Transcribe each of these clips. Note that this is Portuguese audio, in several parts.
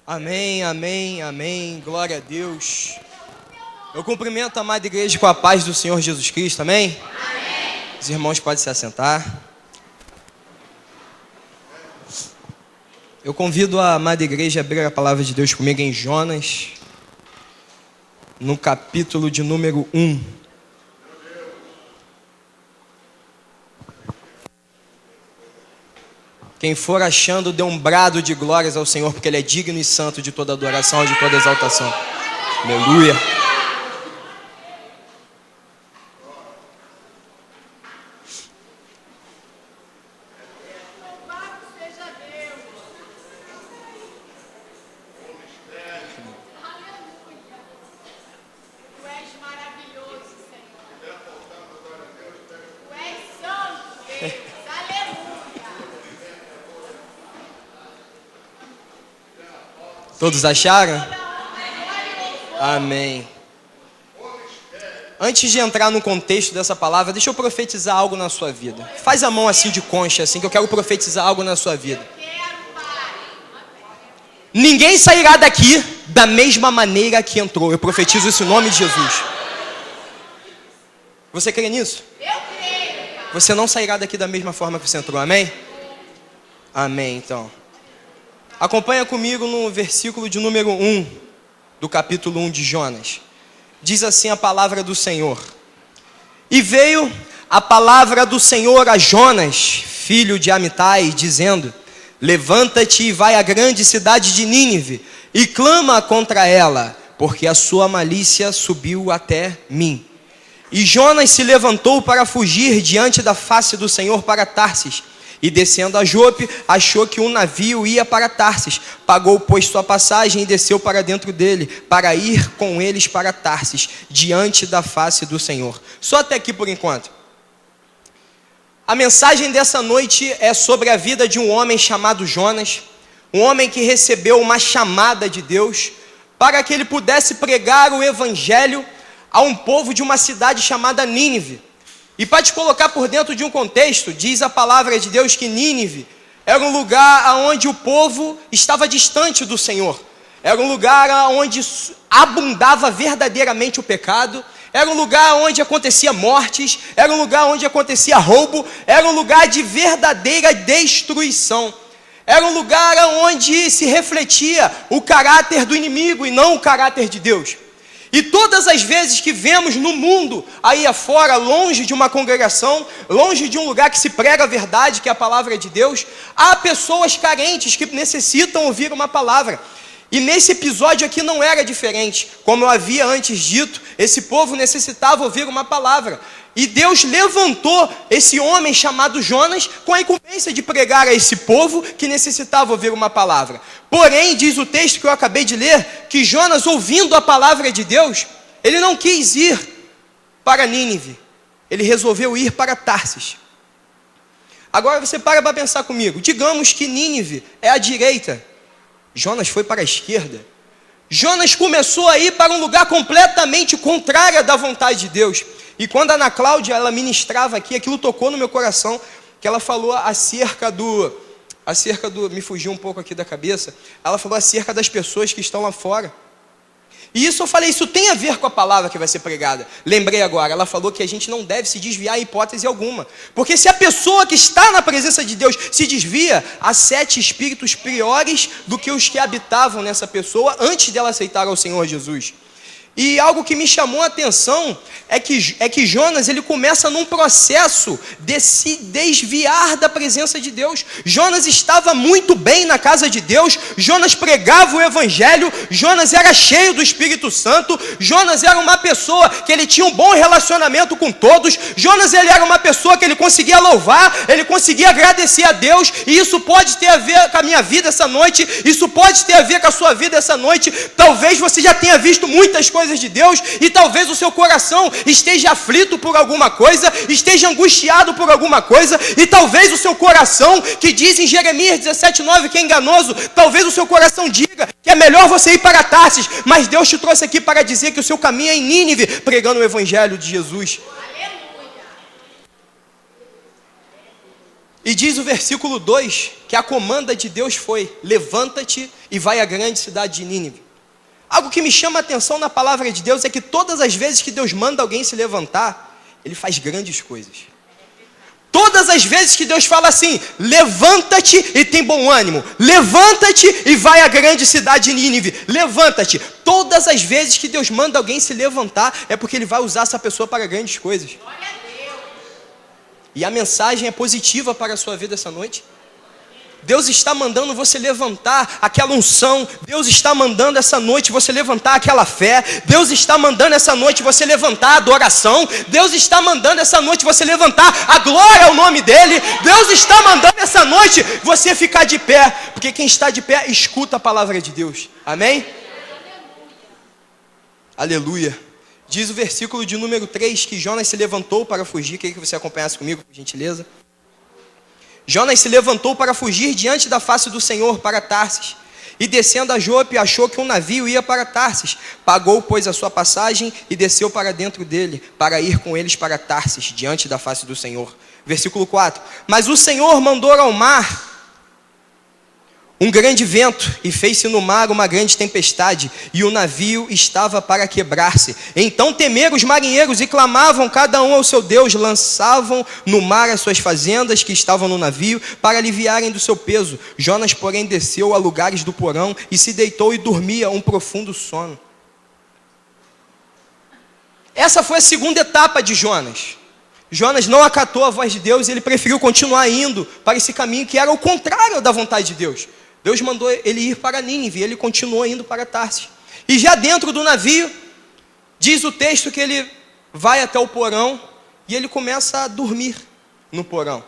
Amém, amém, amém, glória a Deus. Eu cumprimento a amada igreja com a paz do Senhor Jesus Cristo, amém? Amém. Os irmãos podem se assentar. Eu convido a amada igreja a abrir a palavra de Deus comigo em Jonas, no capítulo de número 1. Quem for achando, dê um brado de glórias ao Senhor, porque Ele é digno e santo de toda adoração e de toda exaltação. Aleluia. Todos acharam? Amém. Antes de entrar no contexto dessa palavra, deixa eu profetizar algo na sua vida. Faz a mão assim de concha, assim, que eu quero profetizar algo na sua vida. Ninguém sairá daqui da mesma maneira que entrou. Eu profetizo isso em nome de Jesus. Você crê nisso? Eu creio. Você não sairá daqui da mesma forma que você entrou, amém? Amém, então. Acompanha comigo no versículo de número 1 do capítulo 1 de Jonas. Diz assim a palavra do Senhor: E veio a palavra do Senhor a Jonas, filho de Amitai, dizendo: Levanta-te e vai à grande cidade de Nínive, e clama contra ela, porque a sua malícia subiu até mim. E Jonas se levantou para fugir diante da face do Senhor para Tarsis. E descendo a Jope, achou que um navio ia para Tarsis. Pagou, pois, sua passagem e desceu para dentro dele, para ir com eles para Tarsis, diante da face do Senhor. Só até aqui por enquanto. A mensagem dessa noite é sobre a vida de um homem chamado Jonas. Um homem que recebeu uma chamada de Deus para que ele pudesse pregar o evangelho a um povo de uma cidade chamada Nínive. E para te colocar por dentro de um contexto, diz a palavra de Deus que Nínive era um lugar onde o povo estava distante do Senhor. Era um lugar onde abundava verdadeiramente o pecado. Era um lugar onde acontecia mortes. Era um lugar onde acontecia roubo. Era um lugar de verdadeira destruição. Era um lugar onde se refletia o caráter do inimigo e não o caráter de Deus. E todas as vezes que vemos no mundo, aí afora, longe de uma congregação, longe de um lugar que se prega a verdade, que é a palavra de Deus, há pessoas carentes que necessitam ouvir uma palavra. E nesse episódio aqui não era diferente. Como eu havia antes dito, esse povo necessitava ouvir uma palavra. E Deus levantou esse homem chamado Jonas com a incumbência de pregar a esse povo que necessitava ouvir uma palavra. Porém, diz o texto que eu acabei de ler, que Jonas, ouvindo a palavra de Deus, ele não quis ir para Nínive. Ele resolveu ir para Tarsis. Agora você para pensar comigo. Digamos que Nínive é à direita. Jonas foi para a esquerda. Jonas começou a ir para um lugar completamente contrário da vontade de Deus. E quando a Ana Cláudia, ela ministrava aqui, aquilo tocou no meu coração, que ela falou acerca do, me fugiu um pouco aqui da cabeça, ela falou acerca das pessoas que estão lá fora. E isso eu falei, isso tem a ver com a palavra que vai ser pregada. Lembrei agora, ela falou que a gente não deve se desviar em hipótese alguma. Porque se a pessoa que está na presença de Deus se desvia, há 7 espíritos piores do que os que habitavam nessa pessoa antes dela aceitar ao Senhor Jesus. E algo que me chamou a atenção é que Jonas, ele começa num processo de se desviar da presença de Deus. Jonas estava muito bem na casa de Deus, Jonas pregava o evangelho, Jonas era cheio do Espírito Santo, Jonas era uma pessoa que ele tinha um bom relacionamento com todos, Jonas ele era uma pessoa que ele conseguia louvar, ele conseguia agradecer a Deus, e isso pode ter a ver com a minha vida essa noite, isso pode ter a ver com a sua vida essa noite. Talvez você já tenha visto muitas coisas de Deus, e talvez o seu coração esteja aflito por alguma coisa, esteja angustiado por alguma coisa, e talvez o seu coração, que diz em Jeremias 17:9 que é enganoso, talvez o seu coração diga que é melhor você ir para Tarsis, mas Deus te trouxe aqui para dizer que o seu caminho é em Nínive, pregando o evangelho de Jesus. E diz o versículo 2 que a comanda de Deus foi: levanta-te e vai à grande cidade de Nínive. Algo que me chama a atenção na palavra de Deus é que todas as vezes que Deus manda alguém se levantar, Ele faz grandes coisas. Todas as vezes que Deus fala assim: levanta-te e tem bom ânimo, levanta-te e vai à grande cidade de Nínive, levanta-te. Todas as vezes que Deus manda alguém se levantar, é porque Ele vai usar essa pessoa para grandes coisas. E a mensagem é positiva para a sua vida essa noite. Deus está mandando você levantar aquela unção. Deus está mandando essa noite você levantar aquela fé. Deus está mandando essa noite você levantar a adoração. Deus está mandando essa noite você levantar a glória ao nome dEle. Deus está mandando essa noite você ficar de pé, porque quem está de pé escuta a palavra de Deus. Amém? Aleluia. Diz o versículo de número 3 que Jonas se levantou para fugir. Queria que você acompanhasse comigo, por gentileza. Jonas se levantou para fugir diante da face do Senhor para Tarsis. E descendo a Jope, achou que um navio ia para Tarsis. Pagou, pois, a sua passagem e desceu para dentro dele, para ir com eles para Tarsis, diante da face do Senhor. Versículo 4. Mas o Senhor mandou ao mar um grande vento, e fez-se no mar uma grande tempestade, e o navio estava para quebrar-se. Então temeram os marinheiros e clamavam cada um ao seu Deus, lançavam no mar as suas fazendas que estavam no navio, para aliviarem do seu peso. Jonas, porém, desceu a lugares do porão, e se deitou e dormia um profundo sono. Essa foi a segunda etapa de Jonas. Jonas não acatou a voz de Deus, ele preferiu continuar indo para esse caminho que era o contrário da vontade de Deus. Deus mandou ele ir para Nínive, e ele continuou indo para Tarsis. E já dentro do navio, diz o texto que ele vai até o porão, e ele começa a dormir no porão.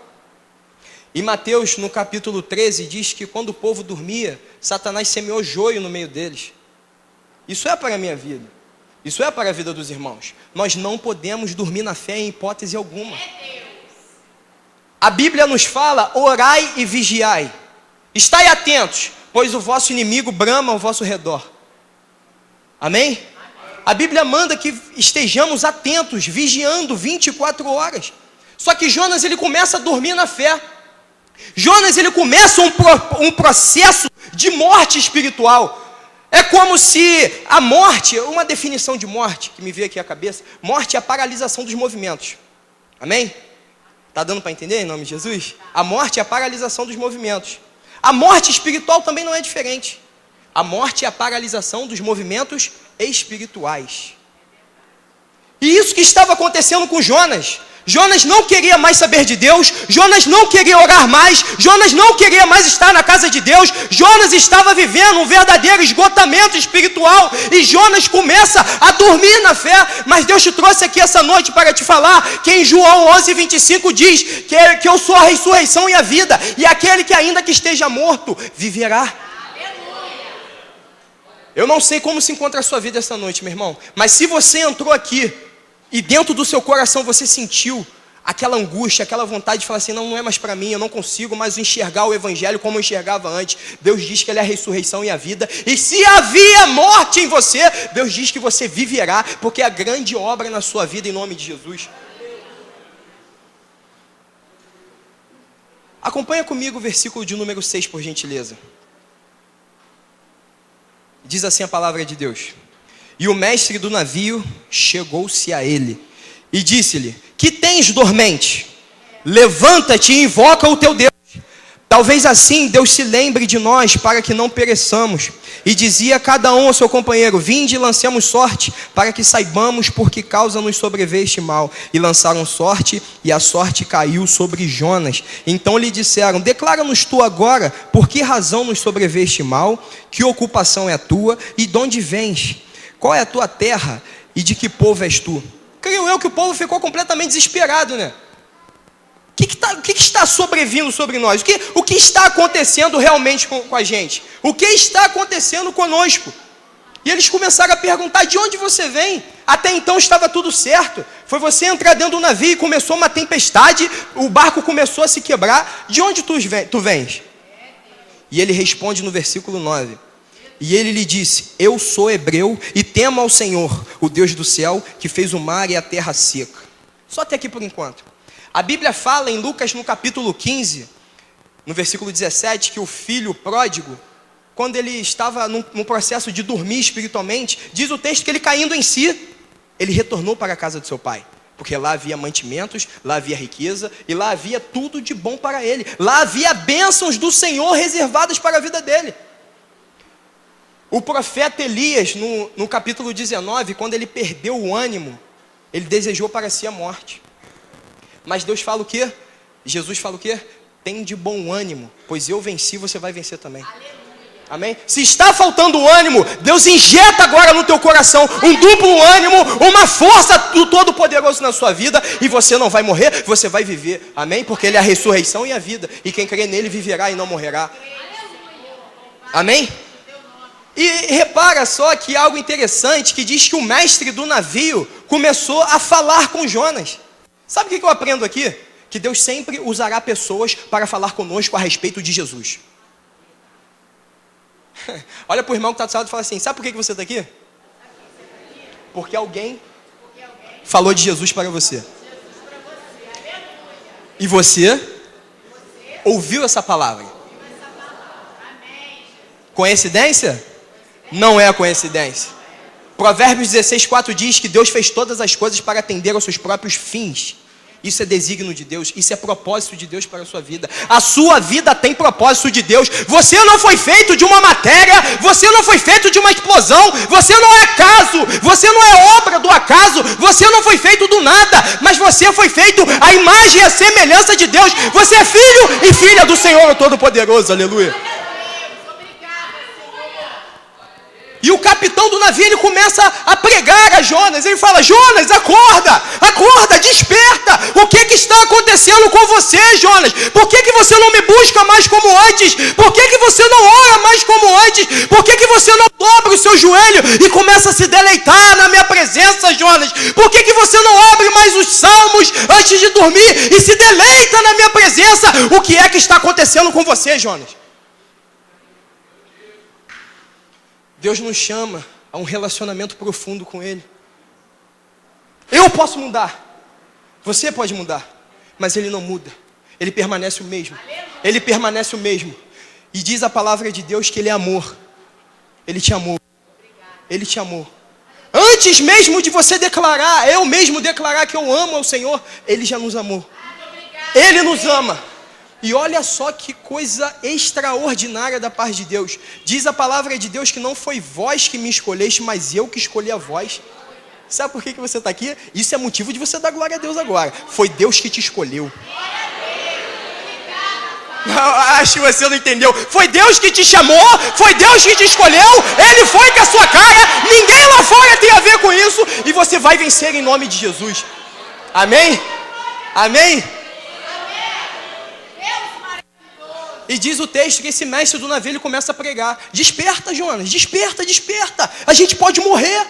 E Mateus, no capítulo 13, diz que quando o povo dormia, Satanás semeou joio no meio deles. Isso é para a minha vida. Isso é para a vida dos irmãos. Nós não podemos dormir na fé em hipótese alguma. A Bíblia nos fala: orai e vigiai. Estai atentos, pois o vosso inimigo brama ao vosso redor. Amém? A Bíblia manda que estejamos atentos, vigiando 24 horas. Só que Jonas, ele começa a dormir na fé. Jonas, ele começa um processo de morte espiritual. É como se a morte, uma definição de morte que me veio aqui à cabeça: morte é a paralisação dos movimentos. Amém? Está dando para entender em nome de Jesus? A morte é a paralisação dos movimentos. A morte espiritual também não é diferente. A morte é a paralisação dos movimentos espirituais. E isso que estava acontecendo com Jonas. Jonas não queria mais saber de Deus. Jonas não queria orar mais. Jonas não queria mais estar na casa de Deus. Jonas estava vivendo um verdadeiro esgotamento espiritual. E Jonas começa a dormir na fé. Mas Deus te trouxe aqui essa noite para te falar que em João 11:25 diz que eu sou a ressurreição e a vida. E aquele que ainda que esteja morto, viverá. Eu não sei como se encontra a sua vida essa noite, meu irmão. Mas se você entrou aqui e dentro do seu coração você sentiu aquela angústia, aquela vontade de falar assim: não é mais para mim, eu não consigo mais enxergar o evangelho como eu enxergava antes. Deus diz que Ele é a ressurreição e a vida. E se havia morte em você, Deus diz que você viverá, porque é a grande obra na sua vida em nome de Jesus. Acompanha comigo o versículo de número 6, por gentileza. Diz assim a palavra de Deus: e o mestre do navio chegou-se a ele e disse-lhe: que tens, dormente? Levanta-te e invoca o teu Deus. Talvez assim Deus se lembre de nós, para que não pereçamos. E dizia cada um ao seu companheiro: vinde e lancemos sorte, para que saibamos por que causa nos sobreveio este mal. E lançaram sorte, e a sorte caiu sobre Jonas. Então lhe disseram: declara-nos tu agora, por que razão nos sobreveio este mal? Que ocupação é a tua? E de onde vens? Qual é a tua terra? E de que povo és tu? Creio eu que o povo ficou completamente desesperado, né? O que está sobrevindo sobre nós? O que está acontecendo realmente com a gente? O que está acontecendo conosco? E eles começaram a perguntar: de onde você vem? Até então estava tudo certo. Foi você entrar dentro do navio e começou uma tempestade, o barco começou a se quebrar. De onde tu vens? E ele responde no versículo 9. E ele lhe disse: eu sou hebreu e temo ao Senhor, o Deus do céu, que fez o mar e a terra seca. Só até aqui por enquanto. A Bíblia fala em Lucas, no capítulo 15, no versículo 17, que o filho pródigo, quando ele estava num processo de dormir espiritualmente, diz o texto que ele caindo em si, ele retornou para a casa do seu pai. Porque lá havia mantimentos, lá havia riqueza, e lá havia tudo de bom para ele. Lá havia bênçãos do Senhor reservadas para a vida dele. O profeta Elias, no capítulo 19, quando ele perdeu o ânimo, ele desejou para si a morte. Mas Deus fala o quê? Jesus fala o quê? Tem de bom ânimo, pois eu venci, você vai vencer também. Amém? Se está faltando ânimo, Deus injeta agora no teu coração um duplo ânimo, uma força do Todo-Poderoso na sua vida, e você não vai morrer, você vai viver. Amém? Porque Ele é a ressurreição e a vida, e quem crê nele viverá e não morrerá. Amém? E repara só que algo interessante, que diz que o mestre do navio começou a falar com Jonas. Sabe o que eu aprendo aqui? Que Deus sempre usará pessoas para falar conosco a respeito de Jesus. Olha para o irmão que está do seu lado e fala assim: sabe por que você está aqui? Porque alguém falou de Jesus para você. E você ouviu essa palavra. Coincidência? Não é coincidência. Provérbios 16:4 diz que Deus fez todas as coisas para atender aos seus próprios fins. Isso é desígnio de Deus, isso é propósito de Deus para a sua vida. A sua vida tem propósito de Deus. Você não foi feito de uma matéria, você não foi feito de uma explosão, você não é acaso, você não é obra do acaso, você não foi feito do nada, mas você foi feito à imagem e à semelhança de Deus. Você é filho e filha do Senhor Todo-Poderoso, aleluia. E o capitão do navio, ele começa a pregar a Jonas. Ele fala: Jonas, acorda, acorda, desperta. O que está acontecendo com você, Jonas? Por que você não me busca mais como antes? Por que você não ora mais como antes? Por que você não dobra o seu joelho e começa a se deleitar na minha presença, Jonas? Por que você não abre mais os salmos antes de dormir e se deleita na minha presença? O que é que está acontecendo com você, Jonas? Deus nos chama a um relacionamento profundo com Ele. Eu posso mudar, você pode mudar, mas Ele não muda, Ele permanece o mesmo. Ele permanece o mesmo. E diz a palavra de Deus que Ele é amor. Ele te amou. Ele te amou. Antes mesmo de você declarar, eu mesmo declarar que eu amo ao Senhor, Ele já nos amou. Ele nos ama. E olha só que coisa extraordinária da parte de Deus. Diz a palavra de Deus que não foi vós que me escolheste, mas eu que escolhi a vós. Sabe por que você está aqui? Isso é motivo de você dar glória a Deus agora. Foi Deus que te escolheu. Acho que você não entendeu. Foi Deus que te chamou, foi Deus que te escolheu. Ele foi com a sua cara. Ninguém lá fora tem a ver com isso. E você vai vencer em nome de Jesus. Amém? Amém? E diz o texto que esse mestre do navio, ele começa a pregar: desperta, Jonas, desperta, desperta, a gente pode morrer.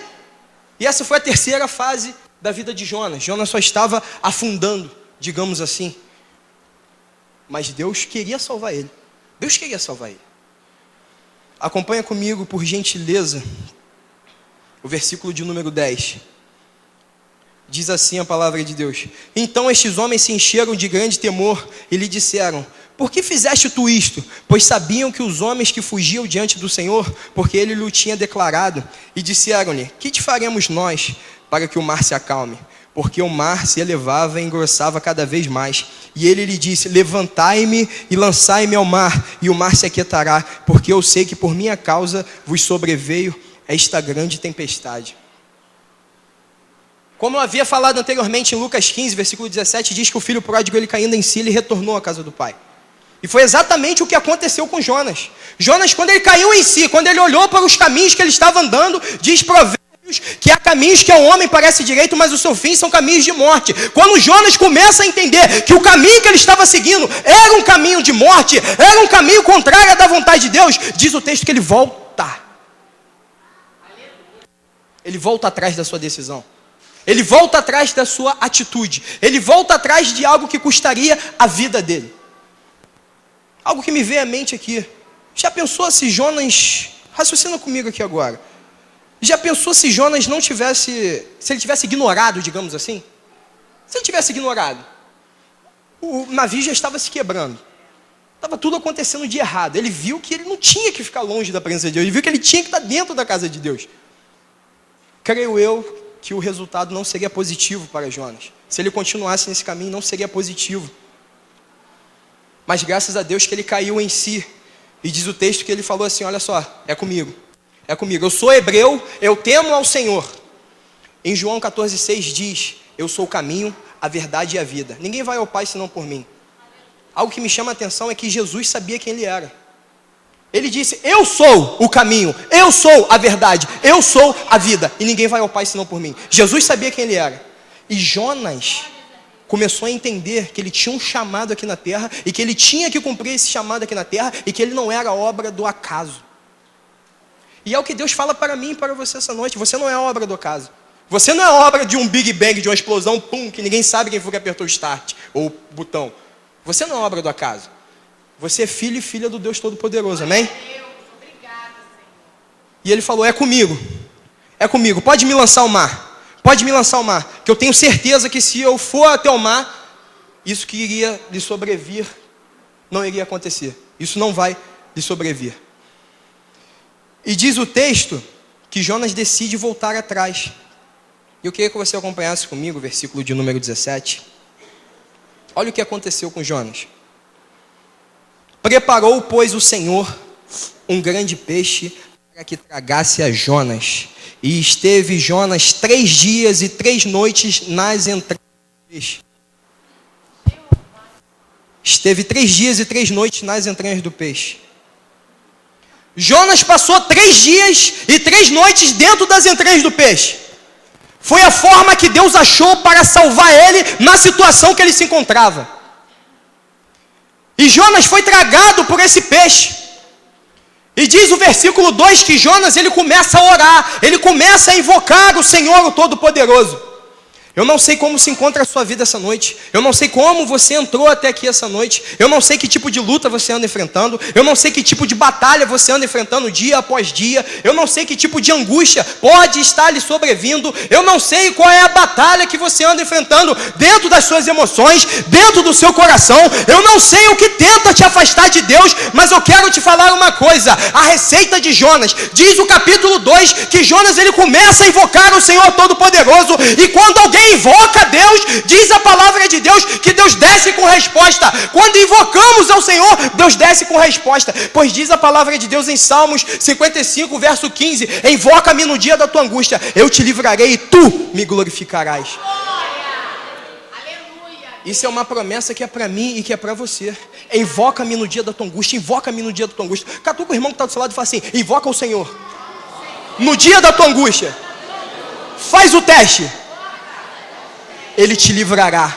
E essa foi a terceira fase da vida de Jonas. Jonas só estava afundando, digamos assim. Mas Deus queria salvar ele. Deus queria salvar ele. Acompanha comigo, por gentileza, o versículo de número 10. Diz assim a palavra de Deus: então estes homens se encheram de grande temor e lhe disseram: por que fizeste tu isto? Pois sabiam que os homens que fugiam diante do Senhor, porque ele lhe tinha declarado, e disseram-lhe: que te faremos nós para que o mar se acalme? Porque o mar se elevava e engrossava cada vez mais. E ele lhe disse: levantai-me e lançai-me ao mar, e o mar se aquietará, porque eu sei que por minha causa vos sobreveio esta grande tempestade. Como eu havia falado anteriormente em Lucas 15, versículo 17, diz que o filho pródigo, ele caindo em si, ele retornou à casa do pai. E foi exatamente o que aconteceu com Jonas. Jonas, quando ele caiu em si, quando ele olhou para os caminhos que ele estava andando, diz Provérbios que há caminhos que ao homem parece direito, mas o seu fim são caminhos de morte. Quando Jonas começa a entender que o caminho que ele estava seguindo era um caminho de morte, era um caminho contrário da vontade de Deus, diz o texto que ele volta. Ele volta atrás da sua decisão. Ele volta atrás da sua atitude. Ele volta atrás de algo que custaria a vida dele. Algo que me veio à mente aqui. Já pensou se Jonas... raciocina comigo aqui agora. Já pensou se Jonas não tivesse... se ele tivesse ignorado, digamos assim? Se ele tivesse ignorado. o navio já estava se quebrando. Estava tudo acontecendo de errado. Ele viu que ele não tinha que ficar longe da presença de Deus. Ele viu que ele tinha que estar dentro da casa de Deus. Creio eu que o resultado não seria positivo para Jonas. Se ele continuasse nesse caminho, não seria positivo. Mas graças a Deus que ele caiu em si. E diz o texto que ele falou assim, olha só, é comigo. É comigo. Eu sou hebreu, eu temo ao Senhor. Em João 14,6 diz, eu sou o caminho, a verdade e a vida. Ninguém vai ao Pai senão por mim. Algo que me chama a atenção é que Jesus sabia quem ele era. Ele disse, eu sou o caminho, eu sou a verdade, eu sou a vida. E ninguém vai ao Pai senão por mim. Jesus sabia quem ele era. E Jonas começou a entender que ele tinha um chamado aqui na terra e que ele tinha que cumprir esse chamado aqui na terra e que ele não era obra do acaso. E é o que Deus fala para mim e para você essa noite. Você não é obra do acaso. Você não é obra de um Big Bang, de uma explosão, pum, que ninguém sabe quem foi que apertou o start ou o botão. Você não é obra do acaso. Você é filho e filha do Deus Todo-Poderoso, amém? E ele falou, é comigo, pode me lançar ao mar. Pode me lançar ao mar, que eu tenho certeza que se eu for até o mar, isso que iria lhe sobrevir, não iria acontecer. Isso não vai lhe sobrevir. E diz o texto que Jonas decide voltar atrás. E eu queria que você acompanhasse comigo o versículo de número 17. Olha o que aconteceu com Jonas. Preparou, pois, o Senhor um grande peixe para que tragasse a Jonas. E esteve Jonas 3 dias e 3 noites nas entranhas do peixe. Esteve 3 dias e 3 noites nas entranhas do peixe. Jonas passou 3 dias e 3 noites dentro das entranhas do peixe. Foi a forma que Deus achou para salvar ele na situação que ele se encontrava. E Jonas foi tragado por esse peixe. E diz o versículo 2 que Jonas, ele começa a orar, ele começa a invocar o Senhor, o Todo-Poderoso. Eu não sei como se encontra a sua vida essa noite. Eu não sei como você entrou até aqui essa noite. Eu não sei que tipo de luta você anda enfrentando. Eu não sei que tipo de batalha você anda enfrentando dia após dia. Eu não sei que tipo de angústia pode estar lhe sobrevindo. Eu não sei qual é a batalha que você anda enfrentando dentro das suas emoções, dentro do seu coração. Eu não sei o que tenta te afastar de Deus, mas eu quero te falar uma coisa. A receita de Jonas, diz o capítulo 2, que Jonas ele começa a invocar o Senhor Todo-Poderoso. E quando alguém invoca Deus, diz a palavra de Deus que Deus desce com resposta. Quando invocamos ao Senhor, Deus desce com resposta. Pois diz a palavra de Deus em Salmos 55, verso 15: invoca-me no dia da tua angústia, eu te livrarei e tu me glorificarás. Isso é uma promessa que é para mim e que é para você. Invoca-me no dia da tua angústia, invoca-me no dia da tua angústia. Catuca o irmão que está do seu lado e fala assim: invoca o Senhor no dia da tua angústia. Faz o teste. Ele te livrará.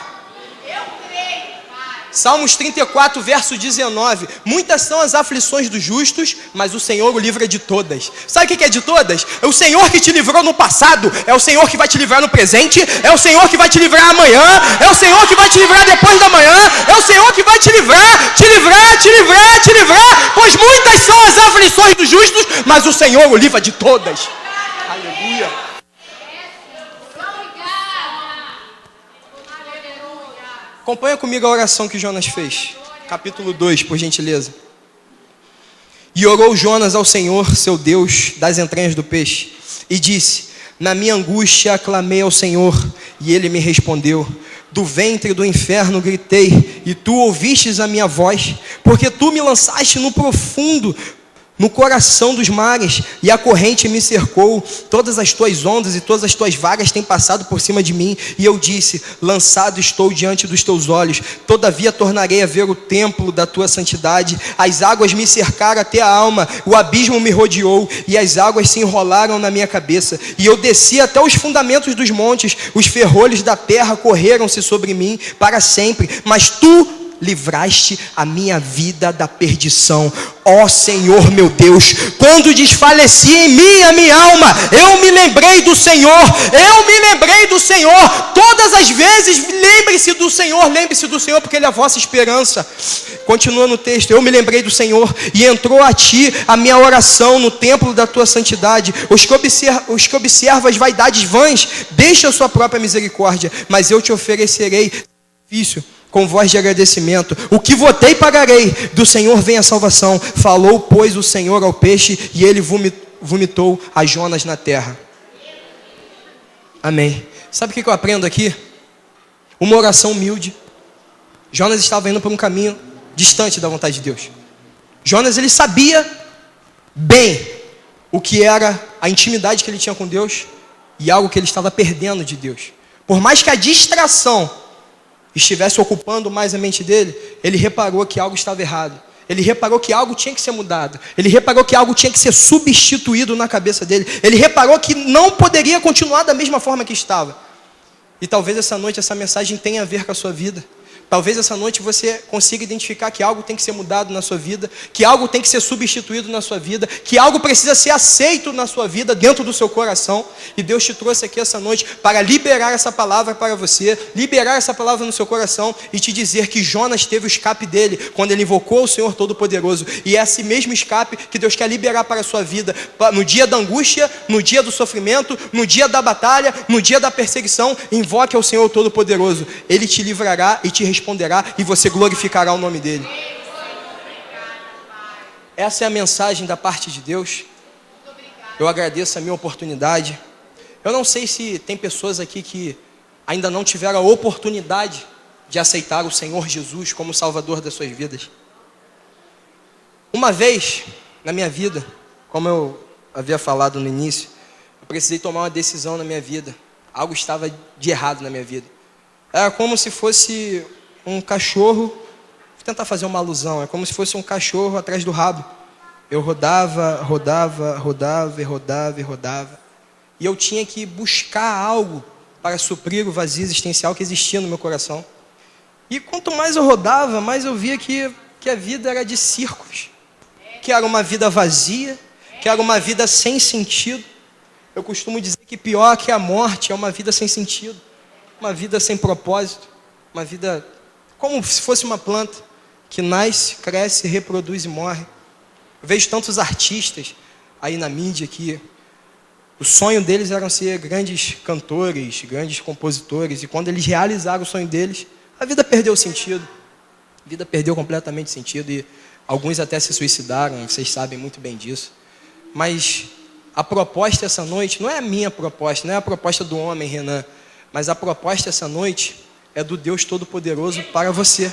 Salmos 34, verso 19. Muitas são as aflições dos justos, mas o Senhor o livra de todas. Sabe o que é de todas? É o Senhor que te livrou no passado, é o Senhor que vai te livrar no presente, é o Senhor que vai te livrar amanhã, é o Senhor que vai te livrar depois da manhã, é o Senhor que vai te livrar, te livrar, te livrar, te livrar. Pois muitas são as aflições dos justos, mas o Senhor o livra de todas. Aleluia. Acompanha comigo a oração que Jonas fez. Capítulo 2, por gentileza. E orou Jonas ao Senhor, seu Deus, das entranhas do peixe, e disse: na minha angústia clamei ao Senhor, e ele me respondeu. Do ventre do inferno gritei, e tu ouvistes a minha voz, porque tu me lançaste no profundo, no coração dos mares, e a corrente me cercou. Todas as tuas ondas e todas as tuas vagas têm passado por cima de mim. E eu disse: lançado estou diante dos teus olhos. Todavia tornarei a ver o templo da tua santidade. As águas me cercaram até a alma, o abismo me rodeou, e as águas se enrolaram na minha cabeça. E eu desci até os fundamentos dos montes, os ferrolhos da terra correram-se sobre mim para sempre. Mas tu livraste a minha vida da perdição. Ó Senhor meu Deus, quando desfaleci em mim a minha alma, eu me lembrei do Senhor, eu me lembrei do Senhor. Todas as vezes, lembre-se do Senhor, porque Ele é a vossa esperança. Continua no texto: eu me lembrei do Senhor, e entrou a ti a minha oração no templo da tua santidade. Os que observam as vaidades vãs, deixa a sua própria misericórdia, mas eu te oferecerei sacrifício com voz de agradecimento: o que votei pagarei, do Senhor vem a salvação. Falou, pois, o Senhor ao peixe, e ele vomitou a Jonas na terra. Amém. Sabe o que eu aprendo aqui? Uma oração humilde. Jonas estava indo por um caminho distante da vontade de Deus. Jonas, ele sabia bem o que era a intimidade que ele tinha com Deus e algo que ele estava perdendo de Deus. Por mais que a distração estivesse ocupando mais a mente dele, ele reparou que algo estava errado. Ele reparou que algo tinha que ser mudado. Ele reparou que algo tinha que ser substituído na cabeça dele. Ele reparou que não poderia continuar da mesma forma que estava. E talvez essa noite essa mensagem tenha a ver com a sua vida. Talvez essa noite você consiga identificar que algo tem que ser mudado na sua vida, que algo tem que ser substituído na sua vida, que algo precisa ser aceito na sua vida, dentro do seu coração. E Deus te trouxe aqui essa noite para liberar essa palavra para você, liberar essa palavra no seu coração e te dizer que Jonas teve o escape dele quando ele invocou o Senhor Todo-Poderoso. E é esse mesmo escape que Deus quer liberar para a sua vida, no dia da angústia, no dia do sofrimento, no dia da batalha, no dia da perseguição. Invoque ao Senhor Todo-Poderoso. Ele te livrará e te responderá, e você glorificará o nome dele. Essa é a mensagem da parte de Deus. Eu agradeço a minha oportunidade. Eu não sei se tem pessoas aqui que ainda não tiveram a oportunidade de aceitar o Senhor Jesus como Salvador das suas vidas. Uma vez na minha vida, como eu havia falado no início, eu precisei tomar uma decisão na minha vida. Algo estava de errado na minha vida. Era como se fosse um cachorro, vou tentar fazer uma alusão, é como se fosse um cachorro atrás do rabo. Eu rodava, e eu tinha que buscar algo para suprir o vazio existencial que existia no meu coração. E quanto mais eu rodava, mais eu via que a vida era de círculos, que era uma vida vazia, que era uma vida sem sentido. Eu costumo dizer que pior que a morte é uma vida sem sentido, uma vida sem propósito, uma vida como se fosse uma planta que nasce, cresce, reproduz e morre. Eu vejo tantos artistas aí na mídia que o sonho deles era ser grandes cantores, grandes compositores, e quando eles realizaram o sonho deles, a vida perdeu o sentido. A vida perdeu completamente o sentido, e alguns até se suicidaram, vocês sabem muito bem disso. Mas a proposta essa noite não é a minha proposta, não é a proposta do homem, Renan, mas a proposta essa noite é do Deus Todo-Poderoso para você.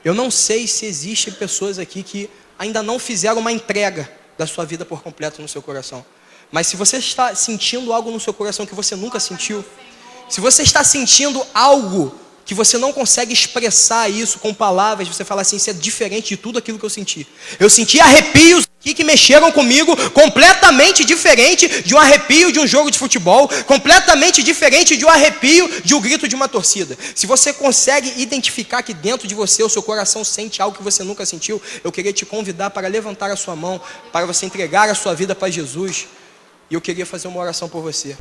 Eu não sei se existem pessoas aqui que ainda não fizeram uma entrega da sua vida por completo no seu coração. Mas se você está sentindo algo no seu coração que você nunca sentiu, se você está sentindo algo que você não consegue expressar isso com palavras, você fala assim: isso é diferente de tudo aquilo que eu senti. Eu senti arrepios aqui que mexeram comigo, completamente diferente de um arrepio de um jogo de futebol, completamente diferente de um arrepio de um grito de uma torcida. Se você consegue identificar que dentro de você o seu coração sente algo que você nunca sentiu, eu queria te convidar para levantar a sua mão, para você entregar a sua vida para Jesus. E eu queria fazer uma oração por você.